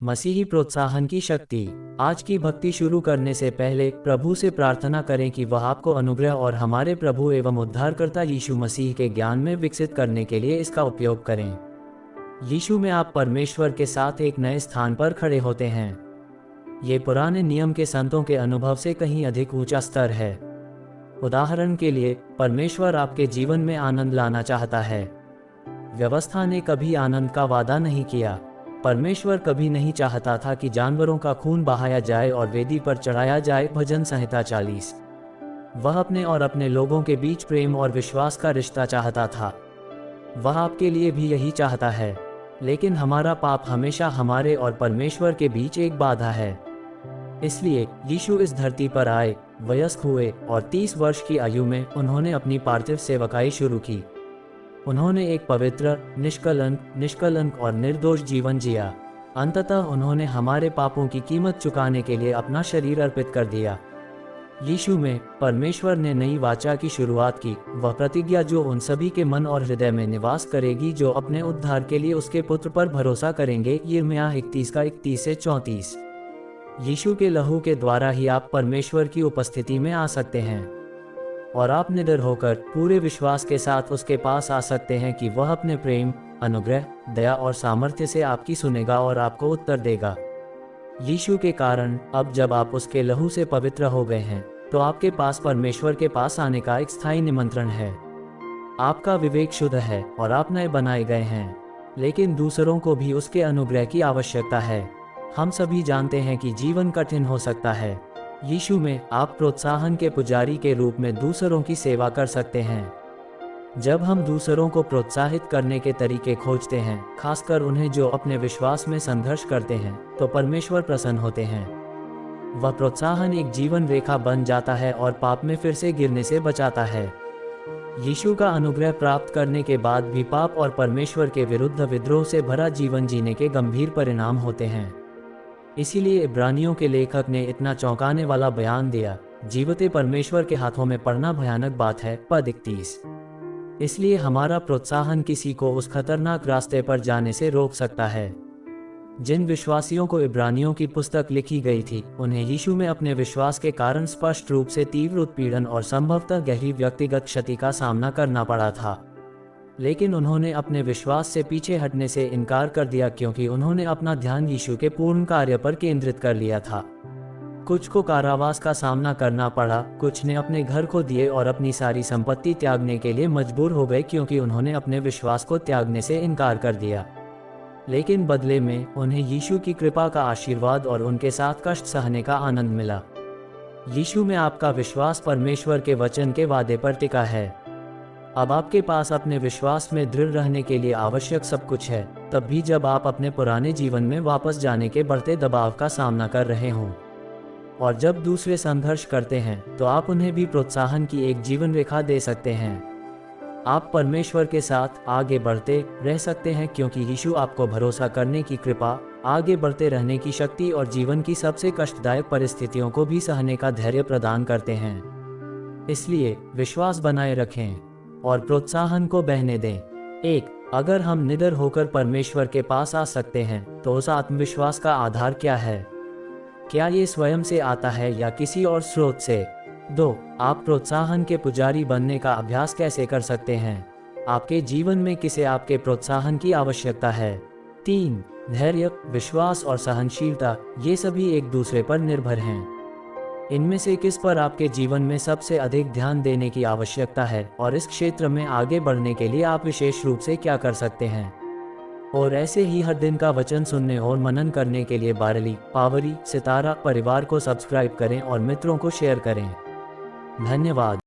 मसीही प्रोत्साहन की शक्ति। आज की भक्ति शुरू करने से पहले प्रभु से प्रार्थना करें कि वह आपको अनुग्रह और हमारे प्रभु एवं उद्धारकर्ता यीशु मसीह के ज्ञान में विकसित करने के लिए इसका उपयोग करें। यीशु में आप परमेश्वर के साथ एक नए स्थान पर खड़े होते हैं। ये पुराने नियम के संतों के अनुभव से कहीं अधिक ऊंचा स्तर है। उदाहरण के लिए, परमेश्वर आपके जीवन में आनंद लाना चाहता है। व्यवस्था ने कभी आनंद का वादा नहीं किया। परमेश्वर कभी नहीं चाहता था कि जानवरों का खून बहाया जाए और वेदी पर चढ़ाया जाए। भजन संहिता 40। वह अपने और अपने लोगों के बीच प्रेम और विश्वास का रिश्ता चाहता था। वह आपके लिए भी यही चाहता है, लेकिन हमारा पाप हमेशा हमारे और परमेश्वर के बीच एक बाधा है। इसलिए यीशु इस धरती पर आए, वयस्क हुए और 30 वर्ष की आयु में उन्होंने अपनी पार्थिव सेवकाई शुरू की। उन्होंने एक पवित्र, निष्कलंक और निर्दोष जीवन जिया। अंततः उन्होंने हमारे पापों की कीमत चुकाने के लिए अपना शरीर अर्पित कर दिया। यीशु में परमेश्वर ने नई वाचा की शुरुआत की, वह प्रतिज्ञा जो उन सभी के मन और हृदय में निवास करेगी जो अपने उद्धार के लिए उसके पुत्र पर भरोसा करेंगे। यिर्मयाह 31 का 31 से 34। यीशु के लहू के द्वारा ही आप परमेश्वर की उपस्थिति में आ सकते हैं और आप निडर होकर पूरे विश्वास के साथ उसके पास आ सकते हैं कि वह अपने प्रेम, अनुग्रह, दया और सामर्थ्य से आपकी सुनेगा और आपको उत्तर देगा। यीशु के कारण अब जब आप उसके लहू से पवित्र हो गए हैं, तो आपके पास परमेश्वर के पास आने का एक स्थायी निमंत्रण है। आपका विवेक शुद्ध है और आप नए बनाए गए हैं, लेकिन दूसरों को भी उसके अनुग्रह की आवश्यकता है। हम सभी जानते हैं कि जीवन कठिन हो सकता है। यीशु में आप प्रोत्साहन के पुजारी के रूप में दूसरों की सेवा कर सकते हैं। जब हम दूसरों को प्रोत्साहित करने के तरीके खोजते हैं, खासकर उन्हें जो अपने विश्वास में संघर्ष करते हैं, तो परमेश्वर प्रसन्न होते हैं। वह प्रोत्साहन एक जीवन रेखा बन जाता है और पाप में फिर से गिरने से बचाता है। यीशु का अनुग्रह प्राप्त करने के बाद भी पाप और परमेश्वर के विरुद्ध विद्रोह से भरा जीवन जीने के गंभीर परिणाम होते हैं। इसीलिए इब्रानियों के लेखक ने इतना चौंकाने वाला बयान दिया, जीवते परमेश्वर के हाथों में पड़ना भयानक बात है। पद 31। इसलिए हमारा प्रोत्साहन किसी को उस खतरनाक रास्ते पर जाने से रोक सकता है। जिन विश्वासियों को इब्रानियों की पुस्तक लिखी गई थी, उन्हें यीशु में अपने विश्वास के कारण स्पष्ट रूप से तीव्र उत्पीड़न और संभवतः गहरी व्यक्तिगत क्षति का सामना करना पड़ा था। लेकिन उन्होंने अपने विश्वास से पीछे हटने से इनकार कर दिया क्योंकि उन्होंने अपना ध्यान यीशु के पूर्ण कार्य पर केंद्रित कर लिया था। कुछ को कारावास का सामना करना पड़ा, कुछ ने अपने घर को दिए और अपनी सारी संपत्ति त्यागने के लिए मजबूर हो गए क्योंकि उन्होंने अपने विश्वास को त्यागने से इनकार कर दिया। लेकिन बदले में उन्हें यीशु की कृपा का आशीर्वाद और उनके साथ कष्ट सहने का आनंद मिला। यीशु में आपका विश्वास परमेश्वर के वचन के वादे पर टिका है। अब आपके पास अपने विश्वास में दृढ़ रहने के लिए आवश्यक सब कुछ है, तब भी जब आप अपने पुराने जीवन में वापस जाने के बढ़ते दबाव का सामना कर रहे हों। और जब दूसरे संघर्ष करते हैं, तो आप उन्हें भी प्रोत्साहन की एक जीवन रेखा दे सकते हैं। आप परमेश्वर के साथ आगे बढ़ते रह सकते हैं क्योंकि यीशु आपको भरोसा करने की कृपा, आगे बढ़ते रहने की शक्ति और जीवन की सबसे कष्टदायक परिस्थितियों को भी सहने का धैर्य प्रदान करते हैं। इसलिए विश्वास बनाए रखें और प्रोत्साहन को बहने दें। 1. अगर हम निडर होकर परमेश्वर के पास आ सकते हैं, तो उस आत्मविश्वास का आधार क्या है? क्या ये स्वयं से आता है या किसी और स्रोत से? 2. आप प्रोत्साहन के पुजारी बनने का अभ्यास कैसे कर सकते हैं? आपके जीवन में किसे आपके प्रोत्साहन की आवश्यकता है? 3. धैर्य, विश्वास और सहनशीलता, ये सभी एक दूसरे पर निर्भर हैं। इनमें से किस पर आपके जीवन में सबसे अधिक ध्यान देने की आवश्यकता है और इस क्षेत्र में आगे बढ़ने के लिए आप विशेष रूप से क्या कर सकते हैं? और ऐसे ही हर दिन का वचन सुनने और मनन करने के लिए बारली, पावरी, सितारा परिवार को सब्सक्राइब करें और मित्रों को शेयर करें। धन्यवाद।